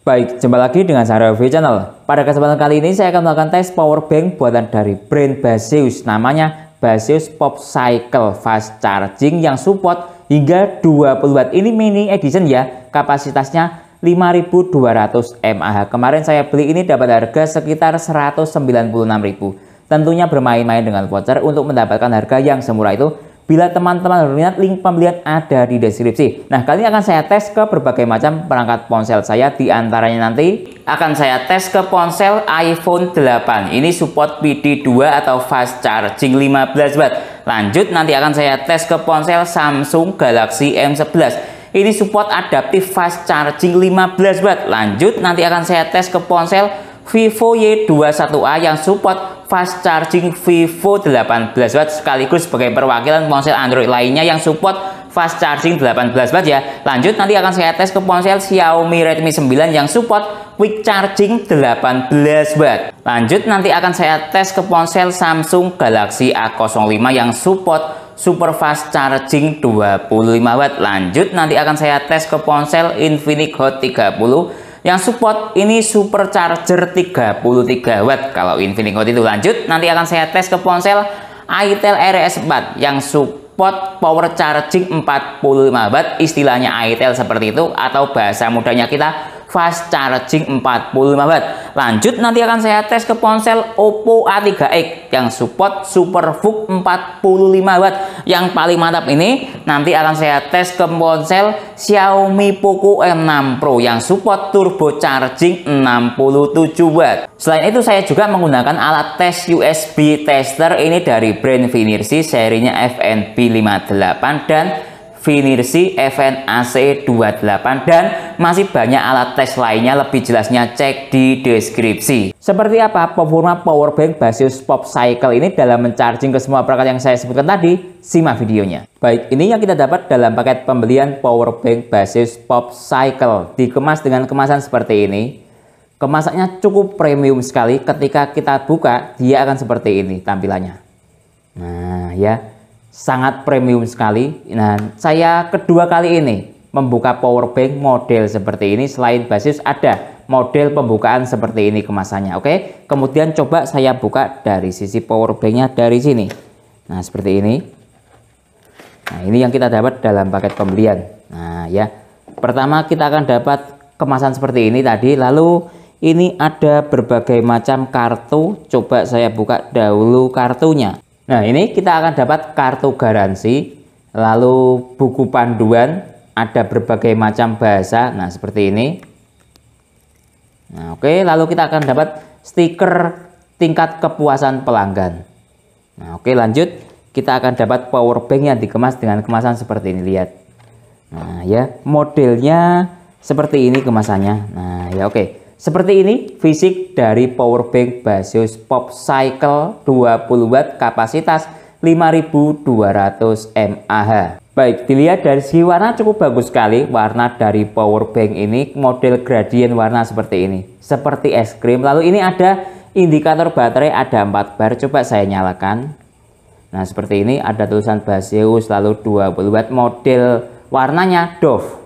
Baik, jumpa lagi dengan saya Review Channel. Pada kesempatan kali ini saya akan melakukan tes power bank buatan dari brand Baseus. Namanya Baseus Popcycle Fast Charging yang support hingga 20 watt. Ini mini edition ya, kapasitasnya 5200 mAh. Kemarin saya beli ini dapat harga sekitar 196.000. Tentunya bermain-main dengan voucher untuk mendapatkan harga yang semurah itu. Bila teman-teman berminat, link pembelian ada di deskripsi. Nah, kali ini akan saya tes ke berbagai macam perangkat ponsel saya. Di antaranya nanti akan saya tes ke ponsel iPhone 8. Ini support PD2 atau fast charging 15 watt. Lanjut, nanti akan saya tes ke ponsel Samsung Galaxy M11. Ini support adaptif fast charging 15 watt. Lanjut, nanti akan saya tes ke ponsel Vivo Y21A yang support fast charging Vivo 18 watt sekaligus sebagai perwakilan ponsel Android lainnya yang support fast charging 18 watt ya. Lanjut, nanti akan saya tes ke ponsel Xiaomi Redmi 9 yang support quick charging 18 watt. Lanjut, nanti akan saya tes ke ponsel Samsung Galaxy A05 yang support super fast charging 25 watt. Lanjut, nanti akan saya tes ke ponsel Infinix Hot 30 yang support ini supercharger 33 watt kalau Infinix Hot itu. Lanjut, nanti akan saya tes ke ponsel itel RS4 yang support power charging 45 watt, istilahnya itel seperti itu, atau bahasa mudahnya kita fast charging 45 watt. Lanjut, nanti akan saya tes ke ponsel Oppo A3X yang support SuperVOOC 45 watt. Yang paling mantap ini nanti akan saya tes ke ponsel Xiaomi Poco M6 Pro yang support turbo charging 67 watt. Selain itu, saya juga menggunakan alat tes USB tester ini dari brand Finersi, serinya FNB58 dan Finersi FNAC28, dan masih banyak alat tes lainnya. Lebih jelasnya cek di deskripsi. Seperti apa performa powerbank Baseus Popcycle ini dalam mencharging ke semua perangkat yang saya sebutkan tadi? Simak videonya. Baik, ini yang kita dapat dalam paket pembelian powerbank Baseus Popcycle. Dikemas dengan kemasan seperti ini. Kemasannya cukup premium sekali. Ketika kita buka, dia akan seperti ini tampilannya. Nah ya, sangat premium sekali. Nah, saya kedua kali ini membuka powerbank model seperti ini. Selain Baseus ada model pembukaan seperti ini kemasannya. Oke, kemudian coba saya buka dari sisi powerbanknya dari sini. Nah, seperti ini. Nah, ini yang kita dapat dalam paket pembelian. Nah ya, pertama kita akan dapat kemasan seperti ini tadi. Lalu ini ada berbagai macam kartu. Coba saya buka dahulu kartunya. Nah, ini kita akan dapat kartu garansi, lalu buku panduan, ada berbagai macam bahasa. Nah, seperti ini. Nah, oke, lalu kita akan dapat stiker tingkat kepuasan pelanggan. Nah, oke, lanjut. Kita akan dapat powerbank yang dikemas dengan kemasan seperti ini, lihat. Nah, ya, modelnya seperti ini kemasannya. Nah, ya, oke. Seperti ini fisik dari powerbank Baseus Popcycle 20 watt kapasitas 5200 mAh. Baik, dilihat dari segi warna cukup bagus sekali. Warna dari powerbank ini model gradien warna seperti ini, seperti es krim. Lalu ini ada indikator baterai, ada 4 bar. Coba saya nyalakan. Nah, seperti ini ada tulisan Baseus, lalu 20 watt. Model warnanya Dove.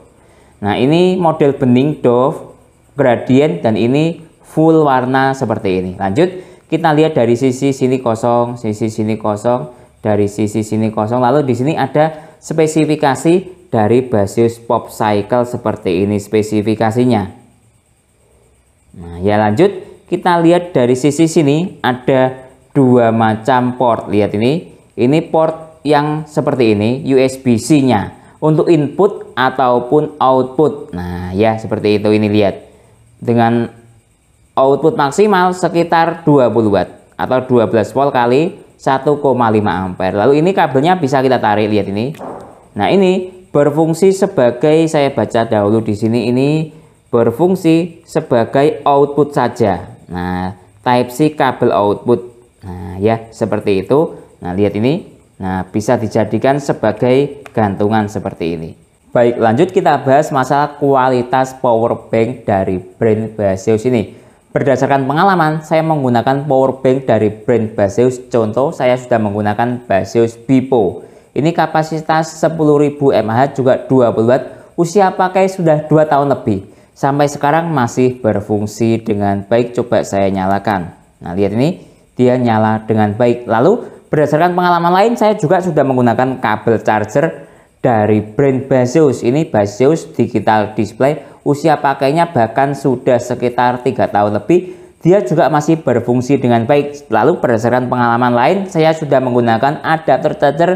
Nah, ini model bening Dove gradien, dan ini full warna seperti ini. Lanjut, kita lihat dari sisi sini kosong, sisi sini kosong, dari sisi sini kosong. Lalu di sini ada spesifikasi dari Baseus Popcycle seperti ini spesifikasinya. Nah ya, lanjut kita lihat dari sisi sini ada dua macam port. Lihat ini port yang seperti ini, USB-C-nya untuk input ataupun output. Nah ya, seperti itu. Ini lihat, dengan output maksimal sekitar 20 watt atau 12 volt kali 1,5 ampere. Lalu ini kabelnya bisa kita tarik, lihat ini. Nah, ini berfungsi sebagai, saya baca dahulu di sini, ini berfungsi sebagai output saja. Nah, type C kabel output. Nah, ya, seperti itu. Nah, lihat ini. Nah, bisa dijadikan sebagai gantungan seperti ini. Baik, lanjut kita bahas masalah kualitas powerbank dari brand Baseus ini. Berdasarkan pengalaman, saya menggunakan powerbank dari brand Baseus. Contoh, saya sudah menggunakan Baseus Bipo. Ini kapasitas 10.000 mAh, juga 20 watt. Usia pakai sudah 2 tahun lebih. sampai sekarang masih berfungsi dengan baik. Coba saya nyalakan. Nah, lihat ini, dia nyala dengan baik. Lalu berdasarkan pengalaman lain, saya juga sudah menggunakan kabel charger dari brand Baseus. Ini Baseus Digital Display. Usia pakainya bahkan sudah sekitar 3 tahun lebih. Dia juga masih berfungsi dengan baik. Lalu berdasarkan pengalaman lain, saya sudah menggunakan adapter charger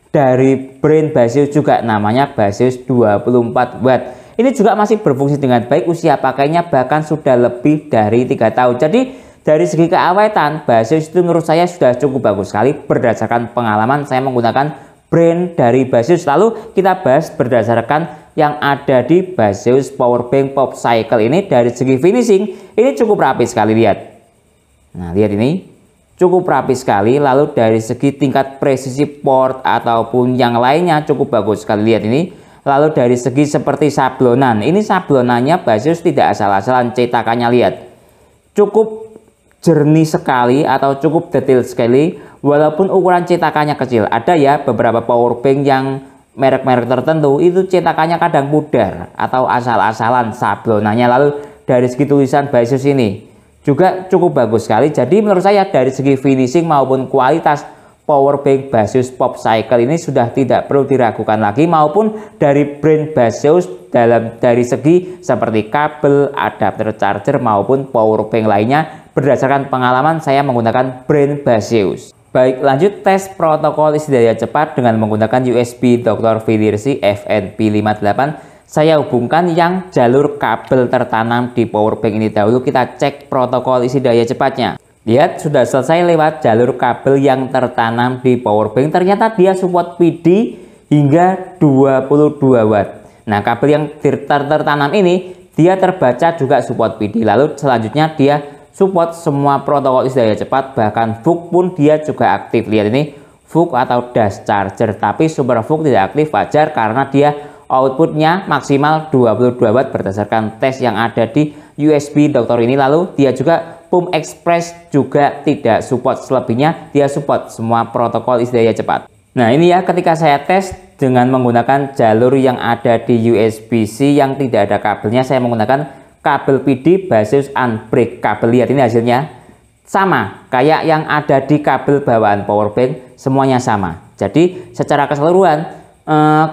dari brand Baseus juga, namanya Baseus 24 watt. Ini juga masih berfungsi dengan baik. Usia pakainya bahkan sudah lebih dari 3 tahun. Jadi dari segi keawetan, Baseus itu menurut saya sudah cukup bagus sekali. Berdasarkan pengalaman saya menggunakan brand dari Baseus. Lalu kita bahas berdasarkan yang ada di Baseus Powerbank Pop Cycle ini. Dari segi finishing ini cukup rapi sekali, lihat. Nah, lihat ini cukup rapi sekali. Lalu dari segi tingkat presisi port ataupun yang lainnya cukup bagus sekali, lihat ini. Lalu dari segi seperti sablonan, ini sablonannya Baseus tidak asal-asalan, cetakannya lihat cukup jernih sekali atau cukup detail sekali. Walaupun ukuran cetakannya kecil, ada ya beberapa powerbank yang merek-merek tertentu itu cetakannya kadang pudar atau asal-asalan sablonannya. Lalu dari segi tulisan Baseus ini juga cukup bagus sekali. Jadi menurut saya dari segi finishing maupun kualitas powerbank Baseus Pop Cycle ini sudah tidak perlu diragukan lagi, maupun dari brand Baseus dari segi seperti kabel, adapter charger maupun powerbank lainnya. Berdasarkan pengalaman saya menggunakan brand Baseus. Baik, lanjut tes protokol isi daya cepat dengan menggunakan USB Dr. Philips FNP58. Saya hubungkan yang jalur kabel tertanam di powerbank ini dahulu. Kita cek protokol isi daya cepatnya. Lihat, sudah selesai lewat jalur kabel yang tertanam di powerbank. Ternyata dia support PD hingga 22 watt. Nah, kabel yang tertanam ini dia terbaca juga support PD. Lalu selanjutnya dia support semua protokol isi daya cepat, bahkan VOOC pun dia juga aktif. Lihat ini, VOOC atau dash charger, tapi super VOOC tidak aktif, wajar karena dia outputnya maksimal 22 watt berdasarkan tes yang ada di USB Dr. ini. Lalu dia juga PUM Express juga tidak support, selebihnya dia support semua protokol isi daya cepat. Nah, ini ya ketika saya tes dengan menggunakan jalur yang ada di USB-C yang tidak ada kabelnya, saya menggunakan kabel PD Baseus Unbreak kabel. Lihat ini hasilnya sama kayak yang ada di kabel bawaan powerbank, semuanya sama. Jadi secara keseluruhan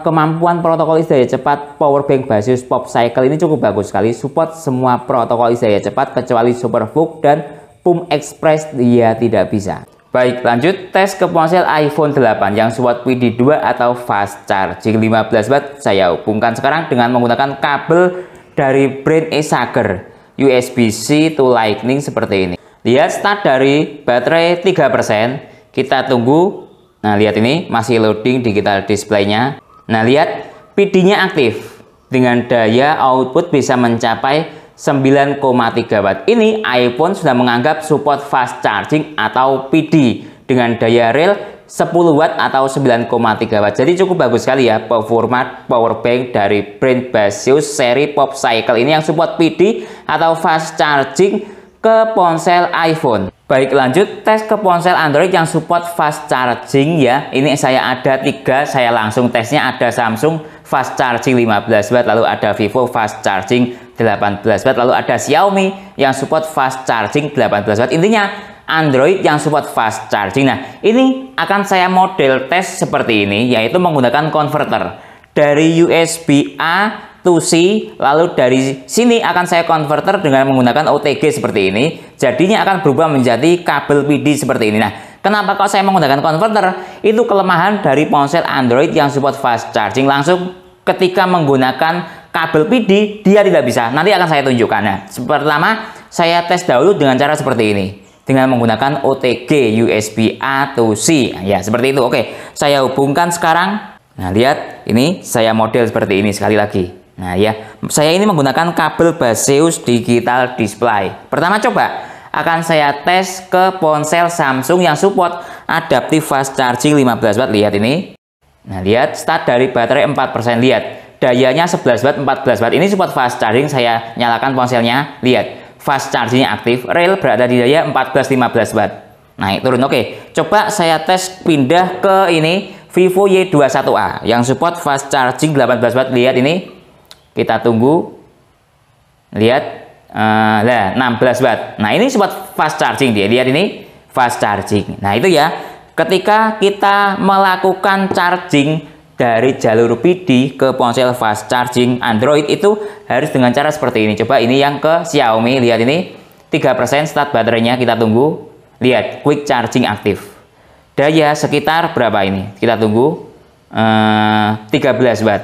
kemampuan protokol isi daya cepat powerbank Baseus Pop Cycle ini cukup bagus sekali, support semua protokol isi daya cepat kecuali super VOOC dan PUM Express dia tidak bisa. Baik, lanjut tes ke ponsel iPhone 8 yang support PD2 atau fast charging 15 watt. Saya hubungkan sekarang dengan menggunakan kabel dari brand Esager USB-C to Lightning seperti ini. Lihat start dari baterai 3%. Kita tunggu. Nah, lihat ini masih loading digital display-nya. Nah, lihat PD-nya aktif dengan daya output bisa mencapai 9,3 watt. Ini iPhone sudah menganggap support fast charging atau PD dengan daya real 10 watt atau 9,3 watt. Jadi cukup bagus sekali ya performa powerbank dari brand Baseus seri Pop Cycle ini yang support PD atau fast charging ke ponsel iPhone. Baik, lanjut tes ke ponsel Android yang support fast charging ya. Ini saya ada 3, saya langsung tesnya. Ada Samsung fast charging 15 watt, lalu ada Vivo fast charging 18 watt, lalu ada Xiaomi yang support fast charging 18 watt. Intinya Android yang support fast charging. Nah, ini akan saya model tes seperti ini, yaitu menggunakan converter dari USB A to C, lalu dari sini akan saya converter dengan menggunakan OTG seperti ini. Jadinya akan berubah menjadi kabel PD seperti ini. Nah, kenapa kok saya menggunakan converter? Itu kelemahan dari ponsel Android yang support fast charging. Langsung ketika menggunakan kabel PD dia tidak bisa. Nanti akan saya tunjukkan. Nah, pertama saya tes dahulu dengan cara seperti ini, dengan menggunakan OTG USB A to C. Ya, seperti itu. Oke, saya hubungkan sekarang. Nah, lihat ini saya model seperti ini sekali lagi. Nah, ya, saya ini menggunakan kabel Baseus Digital Display. Pertama coba akan saya tes ke ponsel Samsung yang support adaptive fast charging 15 watt. Lihat ini. Nah, lihat start dari baterai 4%. Lihat dayanya 11 watt, 14 watt. Ini support fast charging. Saya nyalakan ponselnya. Lihat fast chargingnya aktif, real berada di daya 14-15 watt. Naik turun. Oke, coba saya tes pindah ke ini Vivo Y21A yang support fast charging 18 watt. Lihat ini, kita tunggu. Lihat, nah 16 watt. Nah ini support fast charging dia. Lihat ini fast charging. Nah itu ya, ketika kita melakukan charging dari jalur PD ke ponsel fast charging Android itu harus dengan cara seperti ini. Coba ini yang ke Xiaomi. Lihat ini 3% start baterainya, kita tunggu. Lihat quick charging aktif. Daya sekitar berapa ini? Kita tunggu. 13 watt,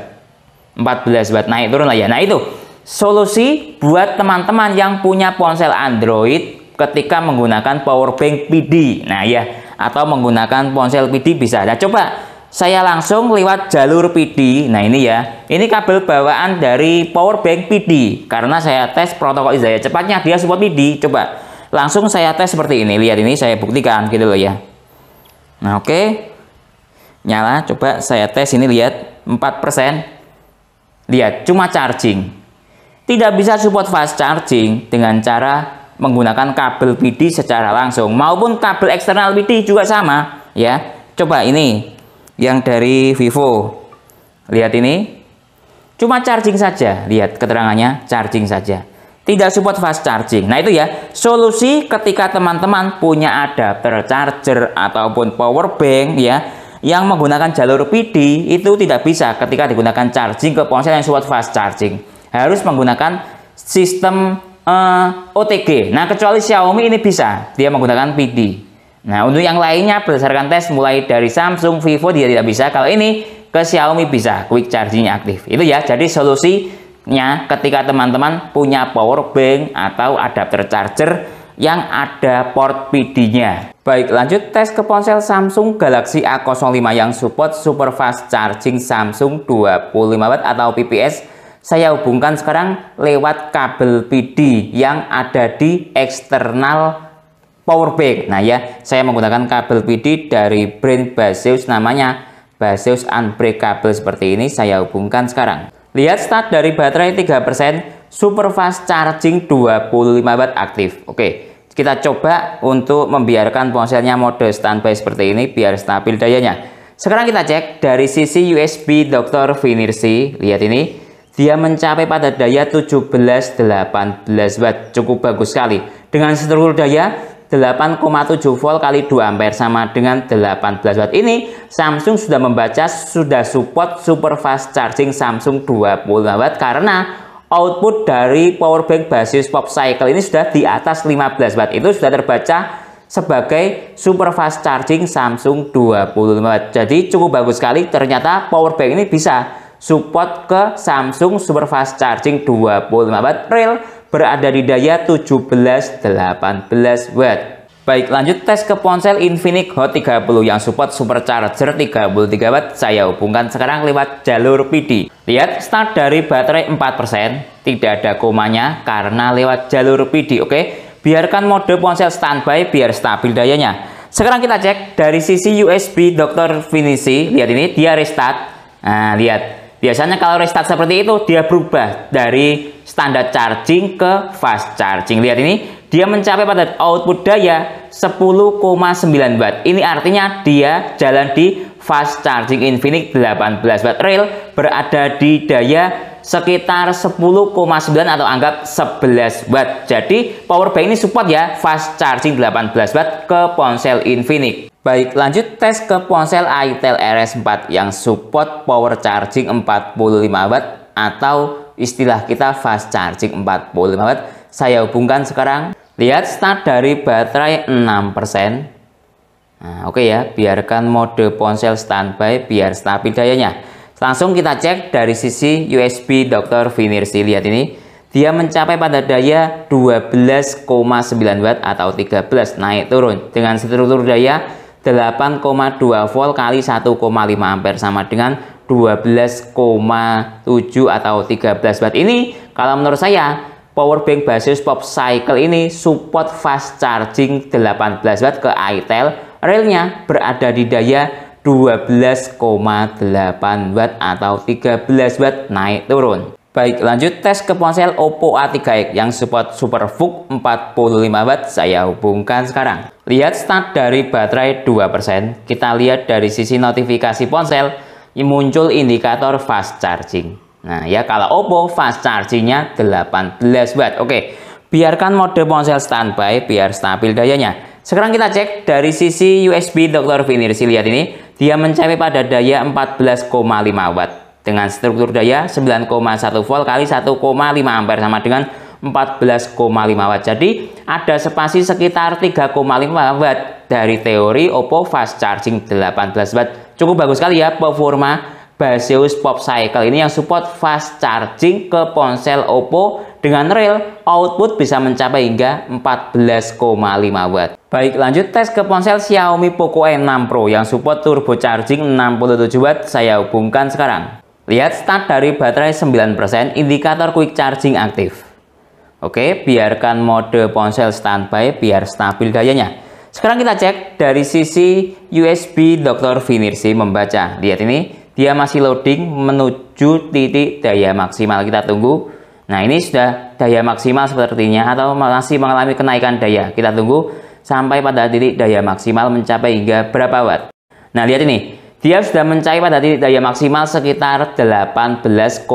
14 watt, naik turun lah ya. Nah itu solusi buat teman-teman yang punya ponsel Android ketika menggunakan power bank PD. Nah ya, atau menggunakan ponsel PD bisa. Nah coba saya langsung lewat jalur PD. Nah ini ya, ini kabel bawaan dari power bank PD. Karena saya tes protokol daya cepatnya dia support PD. Coba langsung saya tes seperti ini. Lihat ini saya buktikan gitu loh ya. Nah oke. Nyala, coba saya tes ini, lihat 4%. Lihat, cuma charging. Tidak bisa support fast charging dengan cara menggunakan kabel PD secara langsung maupun kabel eksternal PD juga sama ya. Coba ini yang dari Vivo. Lihat ini. Cuma charging saja. Lihat keterangannya, charging saja. Tidak support fast charging. Nah itu ya, solusi ketika teman-teman punya adapter charger ataupun power bank ya yang menggunakan jalur PD itu tidak bisa ketika digunakan charging ke ponsel yang support fast charging. Harus menggunakan sistem OTG. Nah, kecuali Xiaomi ini bisa, dia menggunakan PD. Nah, untuk yang lainnya berdasarkan tes mulai dari Samsung, Vivo dia tidak bisa. Kalau ini ke Xiaomi bisa, quick chargingnya aktif. Itu ya, jadi solusinya ketika teman-teman punya power bank atau adapter charger yang ada port PD-nya. Baik, lanjut tes ke ponsel Samsung Galaxy A05 yang support super fast charging Samsung 25 watt atau PPS. Saya hubungkan sekarang lewat kabel PD yang ada di eksternal power bank. Nah ya, saya menggunakan kabel PD dari brand Baseus, namanya Baseus Unbreakable seperti ini. Saya hubungkan sekarang. Lihat start dari baterai 3%, super fast charging 25 watt aktif. Oke. Kita coba untuk membiarkan ponselnya mode standby seperti ini biar stabil dayanya. Sekarang kita cek dari sisi USB Dr. Finersi. Lihat ini, dia mencapai pada daya 17-18 watt. Cukup bagus sekali. Dengan struktur daya 8,7 volt kali 2 ampere sama dengan 18 watt. Ini Samsung sudah membaca, sudah support super fast charging Samsung 25 watt karena output dari powerbank Baseus Pop Cycle ini sudah di atas 15 watt. Itu sudah terbaca sebagai super fast charging Samsung 25 watt. Jadi cukup bagus sekali, ternyata powerbank ini bisa support ke Samsung super fast charging 25 watt real berada di daya 17-18 watt. Baik, lanjut tes ke ponsel Infinix Hot 30 yang support supercharger 33 watt. Saya hubungkan sekarang lewat jalur PD. Lihat start dari baterai 4%, tidak ada komanya karena lewat jalur PD. Oke, biarkan mode ponsel standby biar stabil dayanya. Sekarang kita cek dari sisi USB Dr. Finersi. Lihat ini, dia restart. Nah, lihat. Biasanya kalau restart seperti itu dia berubah dari standar charging ke fast charging. Lihat ini, dia mencapai pada output daya 10,9 watt. Ini artinya dia jalan di fast charging Infinix 18 watt real berada di daya sekitar 10,9 atau anggap 11 watt. Jadi power bank ini support ya fast charging 18 watt ke ponsel Infinix. Baik, lanjut tes ke ponsel Itel RS4 yang support power charging 45 watt atau istilah kita fast charging 45 watt. Saya hubungkan sekarang. Lihat start dari baterai 6%. Nah, oke ya, biarkan mode ponsel standby biar stabil dayanya. Langsung kita cek dari sisi USB Dr. Finersi. Lihat ini, dia mencapai pada daya 12,9 watt atau 13 naik turun dengan struktur daya 8,2 volt kali 1,5 ampere sama dengan 12,7 atau 13 watt. Ini kalau menurut saya powerbank Baseus Pop Cycle ini support fast charging 18 watt ke Itel. Relnya berada di daya 12,8 watt atau 13 watt naik turun. Baik, lanjut tes ke ponsel Oppo A3x yang support SuperVOOC 45 watt. Saya hubungkan sekarang. Lihat start dari baterai 2%. Kita lihat dari sisi notifikasi ponsel muncul indikator fast charging. Nah ya, kalau Oppo fast chargingnya 18 watt. Oke, biarkan mode ponsel standby biar stabil dayanya. Sekarang kita cek dari sisi USB Dr. Vinirsi. Lihat ini, dia mencapai pada daya 14,5 watt dengan struktur daya 9,1 volt kali 1,5 ampere sama dengan 14,5 watt. Jadi ada spasi sekitar 3,5 watt dari teori Oppo fast charging 18 watt. Cukup bagus sekali ya performa Baseus Pop Cycle ini yang support fast charging ke ponsel Oppo dengan real output bisa mencapai hingga 14,5 watt. Baik, lanjut tes ke ponsel Xiaomi Poco M6 Pro yang support turbo charging 67 watt. Saya hubungkan sekarang. Lihat start dari baterai 9%, indikator quick charging aktif. Oke, biarkan mode ponsel standby biar stabil dayanya. Sekarang kita cek dari sisi USB Dr. Vinirsi membaca. Lihat ini, dia masih loading menuju titik daya maksimal. Kita tunggu. Nah ini sudah daya maksimal sepertinya, atau masih mengalami kenaikan daya. Kita tunggu sampai pada titik daya maksimal mencapai hingga berapa watt. Nah lihat ini, dia sudah mencapai pada titik daya maksimal sekitar 18,5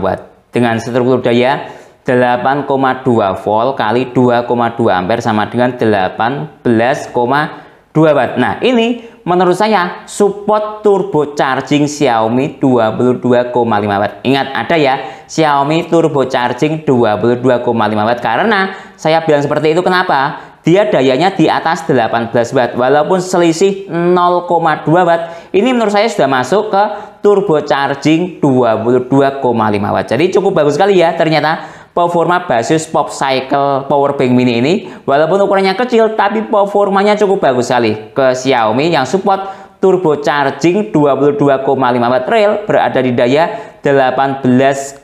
watt dengan struktur daya 8,2 volt kali 2,2 ampere sama dengan 18,2 watt. Nah ini menurut saya support turbo charging Xiaomi 22,5 watt. Ingat ada ya Xiaomi turbo charging 22,5 watt, karena saya bilang seperti itu kenapa? Dia dayanya di atas 18 watt walaupun selisih 0,2 watt. Ini menurut saya sudah masuk ke turbo charging 22,5 watt. Jadi cukup bagus sekali ya ternyata performa Baseus Pop Cycle Powerbank Mini ini, walaupun ukurannya kecil tapi performanya cukup bagus sekali ke Xiaomi yang support turbo charging 22,5 watt real berada di daya 18,3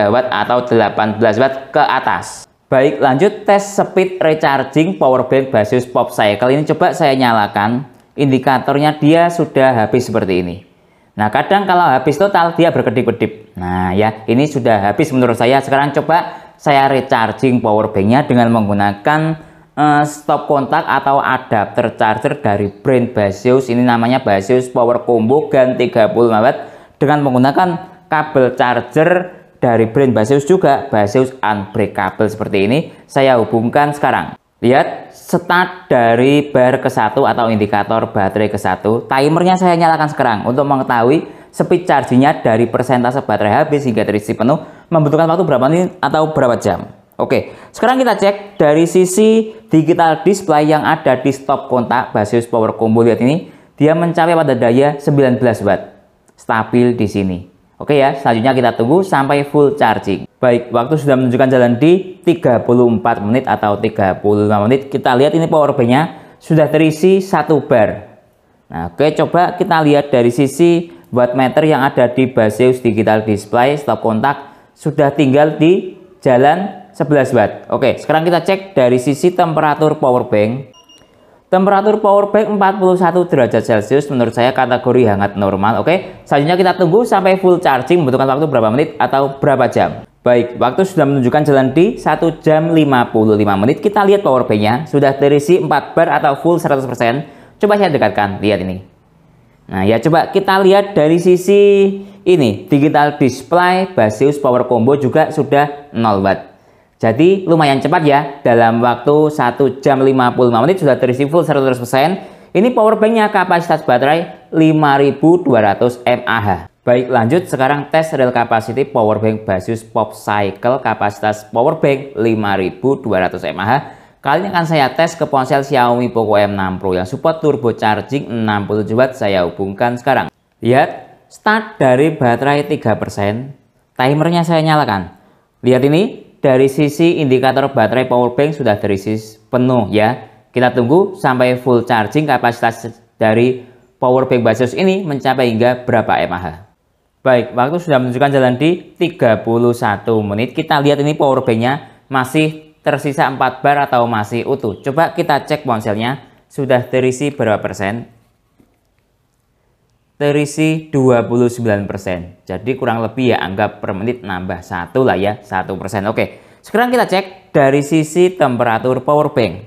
watt atau 18 watt ke atas. Baik, lanjut tes speed recharging powerbank Baseus Pop Cycle ini. Coba saya nyalakan, indikatornya dia sudah habis seperti ini. Nah kadang kalau habis total dia berkedip-kedip. Nah ya ini sudah habis menurut saya. Sekarang coba saya recharging powerbanknya dengan menggunakan stop kontak atau adapter charger dari brand Baseus. Ini namanya Baseus Power Combo GAN 35 watt dengan menggunakan kabel charger dari brand Baseus juga, Baseus Unbreakable seperti ini. Saya hubungkan sekarang. Lihat start dari bar ke-1 atau indikator baterai ke-1. Timernya saya nyalakan sekarang untuk mengetahui speed chargingnya dari persentase baterai habis hingga terisi penuh membutuhkan waktu berapa menit atau berapa jam. Oke, sekarang kita cek dari sisi digital display yang ada di stop kontak Baseus Power Combo. Lihat ini, dia mencapai pada daya 19 watt. Stabil di sini. Oke ya, selanjutnya kita tunggu sampai full charging. Baik, waktu sudah menunjukkan jalan di 34 menit atau 35 menit. Kita lihat ini powerbanknya sudah terisi 1 bar. Nah, oke, coba kita lihat dari sisi wattmeter yang ada di Baseus digital display stop kontak sudah tinggal di jalan 11 watt. Oke, sekarang kita cek dari sisi temperatur powerbank. Temperatur powerbank 41 derajat Celcius, menurut saya kategori hangat normal. Oke, selanjutnya kita tunggu sampai full charging membutuhkan waktu berapa menit atau berapa jam. Baik, waktu sudah menunjukkan jalan di 1 jam 55 menit. Kita lihat powerbanknya sudah terisi 4 bar atau full 100%. Coba saya dekatkan, lihat ini. Nah ya, coba kita lihat dari sisi ini, digital display Baseus Power Combo juga sudah 0 watt. Jadi lumayan cepat ya, dalam waktu 1 jam 55 menit sudah terisi full 100%. Ini powerbanknya kapasitas baterai 5200 mAh. Baik, lanjut sekarang tes real capacity powerbank Baseus Pop Cycle kapasitas powerbank 5200 mAh. Kali ini akan saya tes ke ponsel Xiaomi Poco M6 Pro yang support turbo charging 67 watt. Saya hubungkan sekarang. Lihat, start dari baterai 3%. Timernya saya nyalakan. Lihat ini. Dari sisi indikator baterai powerbank sudah terisi penuh ya. Kita tunggu sampai full charging kapasitas dari powerbank Baseus ini mencapai hingga berapa mAh. Baik, waktu sudah menunjukkan jalan di 31 menit. Kita lihat ini powerbanknya masih tersisa 4 bar atau masih utuh. Coba kita cek ponselnya sudah terisi berapa persen. Terisi 29%. Jadi kurang lebih ya anggap per menit nambah 1 lah ya, 1%. Oke, sekarang kita cek dari sisi temperatur powerbank.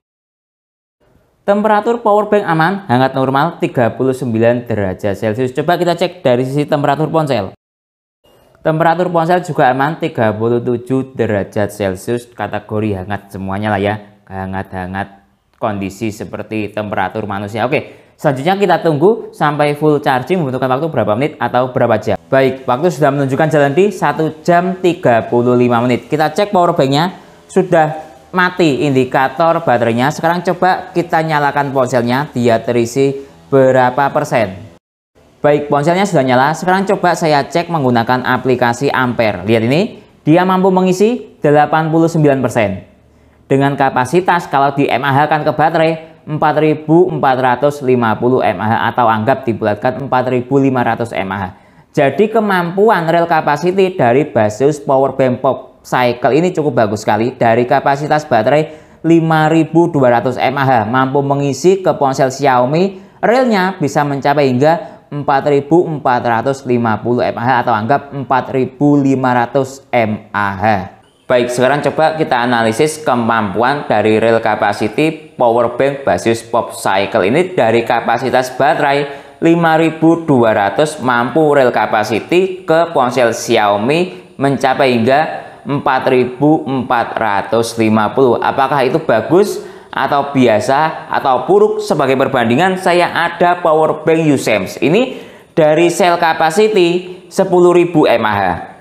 Temperatur powerbank aman, hangat normal 39 derajat Celcius. Coba kita cek dari sisi temperatur ponsel. Temperatur ponsel juga aman 37 derajat Celcius, kategori hangat semuanya lah ya, hangat-hangat kondisi seperti temperatur manusia. Oke, selanjutnya kita tunggu sampai full charging, membutuhkan waktu berapa menit atau berapa jam. Baik, waktu sudah menunjukkan jalan di 1 jam 35 menit. Kita cek power banknya, sudah mati indikator baterainya. Sekarang coba kita nyalakan ponselnya, dia terisi berapa persen. Baik, ponselnya sudah nyala. Sekarang coba saya cek menggunakan aplikasi Ampere. Lihat ini, dia mampu mengisi 89%. Dengan kapasitas kalau di mAh kan ke baterai 4450 mAh atau anggap dibulatkan 4500 mAh. Jadi kemampuan real capacity dari Baseus Powerbank Pop Cycle ini cukup bagus sekali. Dari kapasitas baterai 5200 mAh mampu mengisi ke ponsel Xiaomi, realnya bisa mencapai hingga 4450 mAh atau anggap 4500 mAh. Baik, sekarang coba kita analisis kemampuan dari real capacity powerbank Baseus Pop Cycle ini. Dari kapasitas baterai 5200 mampu real capacity ke ponsel Xiaomi mencapai hingga 4450. Apakah itu bagus atau biasa atau buruk? Sebagai perbandingan saya ada powerbank Usems ini dari cell capacity 10.000 mAh.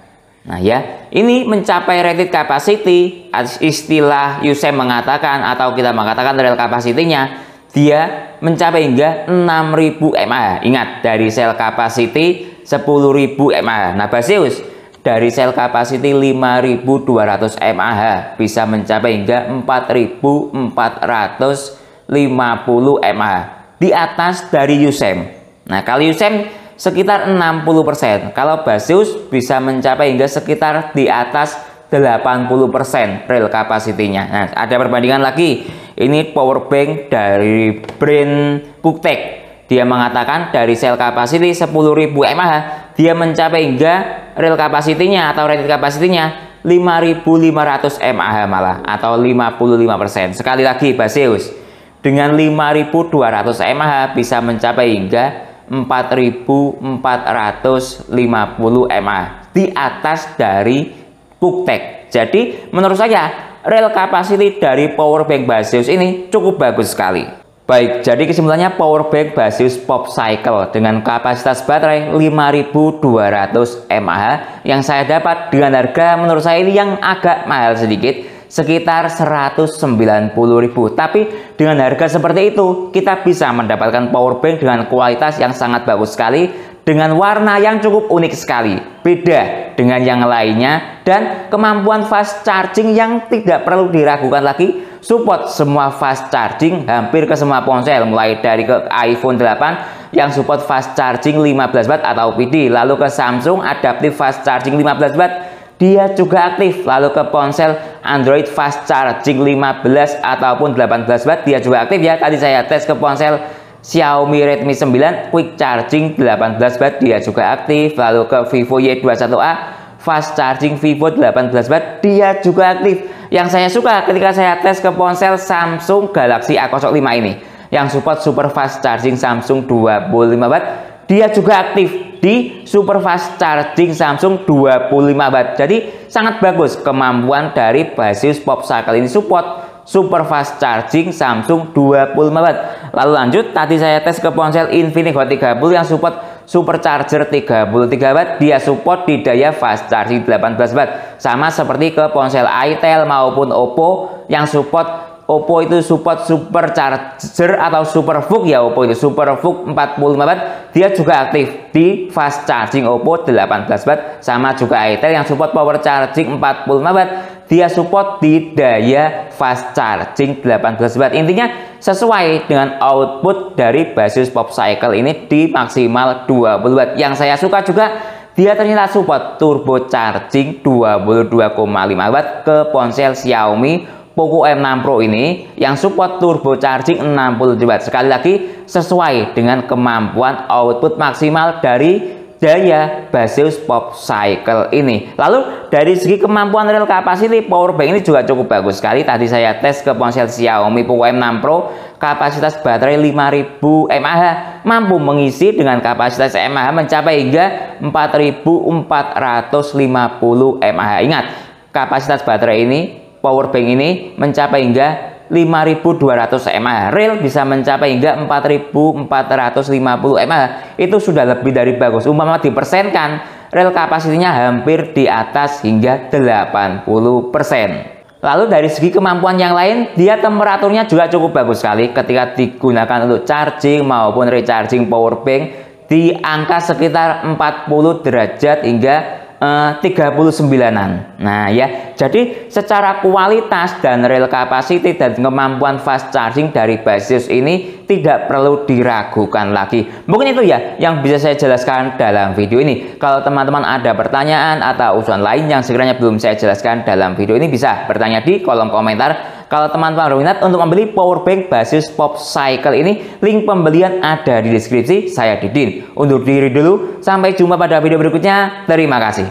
Nah ya, ini mencapai rated capacity, istilah Usems mengatakan atau kita mengatakan real capacity-nya dia mencapai hingga 6.000 mAh. Ingat, dari cell capacity 10.000 mAh. Nah, Baseus dari cell capacity 5200 mAh bisa mencapai hingga 4450 mAh, di atas dari Usems. Nah, kalau Usems sekitar 60%, kalau Baseus bisa mencapai hingga sekitar di atas 80% real capacity-nya. Nah, ada perbandingan lagi. Ini powerbank dari brand Cooktek. Dia mengatakan dari cell capacity 10.000 mAh, dia mencapai hingga real capacity-nya atau rated capacity-nya 5.500 mAh malah, atau 55%. Sekali lagi, Baseus dengan 5.200 mAh bisa mencapai hingga 4.450 mAh, di atas dari Cooktek. Jadi menurut saya real capacity dari powerbank Baseus ini cukup bagus sekali. Baik, jadi kesimpulannya powerbank Baseus Pop Cycle dengan kapasitas baterai 5200 mAh yang saya dapat dengan harga menurut saya ini yang agak mahal sedikit, sekitar 190.000. Tapi dengan harga seperti itu kita bisa mendapatkan powerbank dengan kualitas yang sangat bagus sekali, dengan warna yang cukup unik sekali, beda dengan yang lainnya, dan kemampuan fast charging yang tidak perlu diragukan lagi. Support semua fast charging hampir ke semua ponsel, mulai dari ke iPhone 8 yang support fast charging 15 watt atau PD, lalu ke Samsung adaptive fast charging 15 watt dia juga aktif, lalu ke ponsel Android fast charging 15 ataupun 18 watt dia juga aktif ya. Tadi saya tes ke ponsel Xiaomi Redmi 9 quick charging 18 watt dia juga aktif, lalu ke Vivo Y21A fast charging Vivo 18 watt dia juga aktif. Yang saya suka ketika saya tes ke ponsel Samsung Galaxy A05 ini yang support super fast charging Samsung 25 watt, dia juga aktif di super fast charging Samsung 25 watt. Jadi sangat bagus kemampuan dari Baseus Pop Cycle ini, support super fast charging Samsung 25 watt. Lalu lanjut, tadi saya tes ke ponsel Infinix Hot 30 yang support supercharger 33 watt, dia support di daya fast charging 18 watt. Sama seperti ke ponsel Itel maupun Oppo yang support, Oppo itu support supercharger atau superVOOC ya, Oppo itu superVOOC 45 watt, dia juga aktif di fast charging Oppo 18 watt. Sama juga Itel yang support power charging 45 watt, dia support di daya fast charging 18 watt. Intinya sesuai dengan output dari Baseus Pop Cycle ini di maksimal 20 watt. Yang saya suka juga dia ternyata support turbo charging 22,5 watt ke ponsel Xiaomi Poco M6 Pro ini yang support turbo charging 60 watt. Sekali lagi sesuai dengan kemampuan output maksimal dari daya Baseus Pop Cycle ini. Lalu dari segi kemampuan real capacity, power bank ini juga cukup bagus sekali. Tadi saya tes ke ponsel Xiaomi Poco M6 Pro, kapasitas baterai 5000 mAh, mampu mengisi dengan kapasitas mAh mencapai hingga 4450 mAh. Ingat, kapasitas baterai ini, power bank ini mencapai hingga 5200 mAh, real bisa mencapai hingga 4450 mAh. Itu sudah lebih dari bagus. Umpama dipersenkan, real kapasitinya hampir di atas hingga 80%. Lalu dari segi kemampuan yang lain, dia temperaturnya juga cukup bagus sekali ketika digunakan untuk charging maupun recharging power bank di angka sekitar 40 derajat hingga 39-an. Nah ya, jadi secara kualitas dan real capacity dan kemampuan fast charging dari Baseus ini tidak perlu diragukan lagi. Mungkin itu ya yang bisa saya jelaskan dalam video ini. Kalau teman-teman ada pertanyaan atau usulan lain yang sekiranya belum saya jelaskan dalam video ini, bisa bertanya di kolom komentar. Kalau teman-teman berminat untuk membeli power bank Baseus Pop Cycle ini, link pembelian ada di deskripsi. Saya Didin. Undur diri dulu, sampai jumpa pada video berikutnya. Terima kasih.